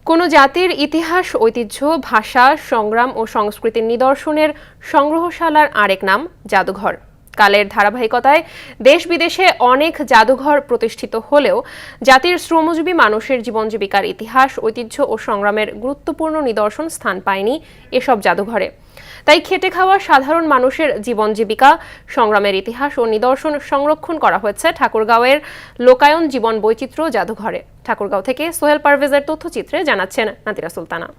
কোনো জাতির ইতিহাস, ঐতিহ্য, ভাষা, সংগ্রাম ও সংস্কৃতির নিদর্শনের সংগ্রহশালার আরেক নাম জাদুঘর। কালের ধারাবাহিকতায় দেশ বিদেশে অনেক জাদুঘর প্রতিষ্ঠিত হলেও জাতির শ্রমজীবী মানুষের জীবন জীবিকার ইতিহাস, ঐতিহ্য ও সংগ্রামের গুরুত্বপূর্ণ নিদর্শন স্থান পায়নি এসব জাদুঘরে। তাই খেটে খাওয়া সাধারণ মানুষের জীবন জীবিকা, সংগ্রামের ইতিহাস ও নিদর্শন সংরক্ষণ করা হয়েছে ঠাকুরগাঁওয়ের লোকায়ন জীবন বৈচিত্র্য জাদুঘরে। ঠাকুরগাঁও থেকে সোহেল পারভেজের তথ্যচিত্রে জানাচ্ছেন নাতিরা সুলতানা।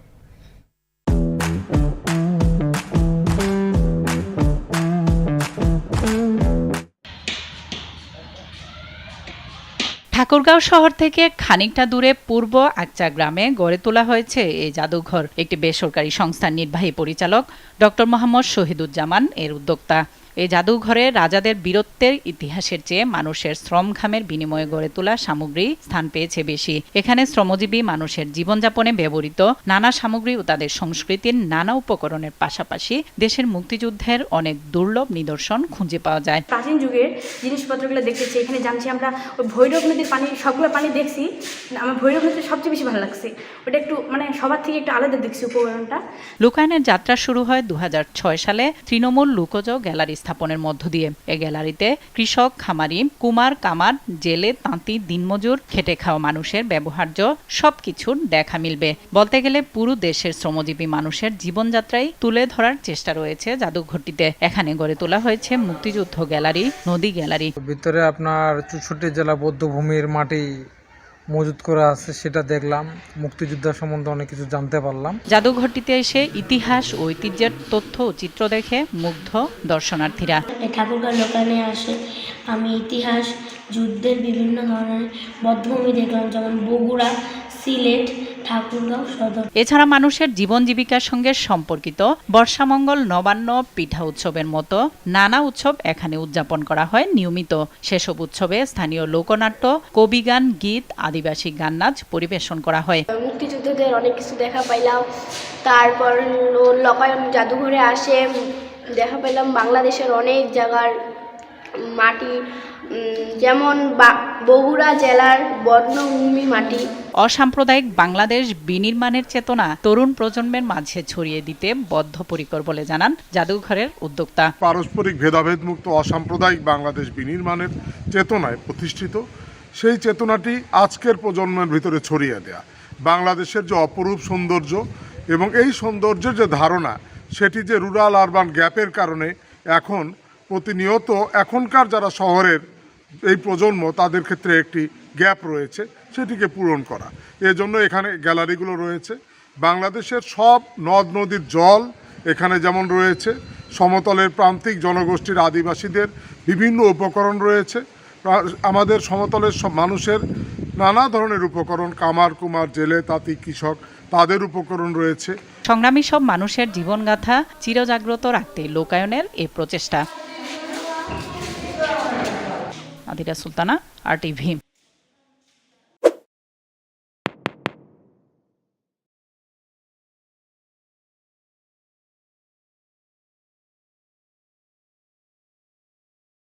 ঠাকুরগাঁও শহর থেকে খানিকটা দূরে পূর্ব আকচা গ্রামে গড়ে তোলা হয়েছে এই জাদুঘর। একটি বেসরকারি সংস্থার নির্বাহী পরিচালক ডক্টর মোহাম্মদ শহীদুজ্জামান এর উদ্যোক্তা। এই জাদুঘরে রাজাদের বীরত্বের ইতিহাসের চেয়ে মানুষের শ্রম ঘামের বিনিময়ে গড়ে তোলা সামগ্রী স্থান পেয়েছে বেশি। এখানে শ্রমজীবী মানুষের জীবনযাপনে ব্যবহৃত নানা সামগ্রী ও তাদের সংস্কৃতির নানা উপকরণের পাশাপাশি দেশের মুক্তিযুদ্ধের অনেক দুর্লভ নিদর্শন খুঁজে পাওয়া যায়। প্রাচীন যুগের জিনিসপত্রগুলো দেখতেছি, এখানে জানছি আমরা ওই ভৈরব নদীর পানি, সবগুলো পানি দেখছি। আমার ভৈরব নদীতে সবচেয়ে বেশি ভালো লাগছে, ওটা একটু সবার থেকে একটু আলাদা দেখছি উপকরণটা। লোকায়নের যাত্রা শুরু হয় 2006 সালে তৃণমূল লুকোজ গ্যালারি স্থাপনের মধ্য দিয়ে। এ গ্যালারিতে কৃষক, খামারি, কুমার, কামার, জেলে, তাঁতি, দিনমজুর, খেটে খাওয়া মানুষের ব্যবহার্য সবকিছুর দেখা মিলবে। বলতে গেলে পুরো দেশের শ্রমজীবী মানুষের জীবনযাত্রাই তুলে ধরার চেষ্টা রয়েছে জাদুঘরটিতে। এখানে গড়ে তোলা হয়েছে মুক্তিযুদ্ধ গ্যালারি, নদী গ্যালারি। ভিতরে আপনার 64 জেলা বৌদ্ধভূমির মাটি মজুত করা আছে, সেটা দেখলাম। মুক্তিযুদ্ধ সম্বন্ধে অনেক কিছু জানতে পারলাম। জাদুঘরটিতে এসে ইতিহাস ও ঐতিহ্যের তথ্য ও চিত্র দেখে মুগ্ধ দর্শনার্থীরা। ঠাকুরগাঁও লোকায়নে আসে আমি ইতিহাস, যুদ্ধের বিভিন্ন ধরনের বধ্যভূমি দেখলাম, যেমন বগুড়া, সিলেট, ঠাকুরগাঁও সদর। এছাড়া মানুষের জীবন জীবিকার সঙ্গে সম্পর্কিত বর্ষামঙ্গল, নবান্ন, পিঠা উৎসবের মতো নানা উৎসব এখানে উদযাপন করা হয় নিয়মিত। সেসব উৎসবে স্থানীয় লোকনাট্য, কবিগান, গীত, আদিবাসী গান নাচ পরিবেশন করা হয়। মুক্তিযুদ্ধদের অনেক কিছু দেখা পাইলাম। তারপর লোকায়ন জাদুঘরে আসে দেখা পেলাম বাংলাদেশের অনেক জায়গার মাটি, যেমন বগুড়া জেলার বর্ণভূমি মাটি। অসাম্প্রদায়িক বাংলাদেশ বিনির্মাণের চেতনা তরুণ প্রজন্মের মাঝে ছড়িয়ে দিতে বদ্ধপরিকর বলে জানান জাদুঘরের উদ্যোক্তা। পারস্পরিক ভেদাভেদ মুক্ত অসাম্প্রদায়িক বাংলাদেশ বিনির্মাণের চেতনায় প্রতিষ্ঠিত। সেই চেতনাটি আজকের প্রজন্মের ভিতরে ছড়িয়ে দেয়া, বাংলাদেশের যে অপরূপ সৌন্দর্য এবং এই সৌন্দর্যের যে ধারণা, সেটি যে রুরাল আরবান গ্যাপের কারণে এখন প্রতিনিয়ত এখনকার যারা শহরের এই প্রজন্ম, তাদের ক্ষেত্রে একটি গ্যাপ রয়েছে, সেটিকে পূরণ করা। এজন্য এখানে গ্যালারিগুলো রয়েছে। বাংলাদেশের সব নদ নদীর জল এখানে যেমন রয়েছে, সমতলের প্রান্তিক জনগোষ্ঠীর আদিবাসীদের বিভিন্ন উপকরণ রয়েছে, আমাদের সমতলের সব মানুষের নানা ধরনের উপকরণ, কামার, কুমার, জেলে, তাঁতি, কৃষক, তাদের উপকরণ রয়েছে। সংগ্রামী সব মানুষের জীবনগাথা চিরজাগ্রত রাখতে লোকায়নের এই প্রচেষ্টা। নাতিরা সুলতানা, RTV।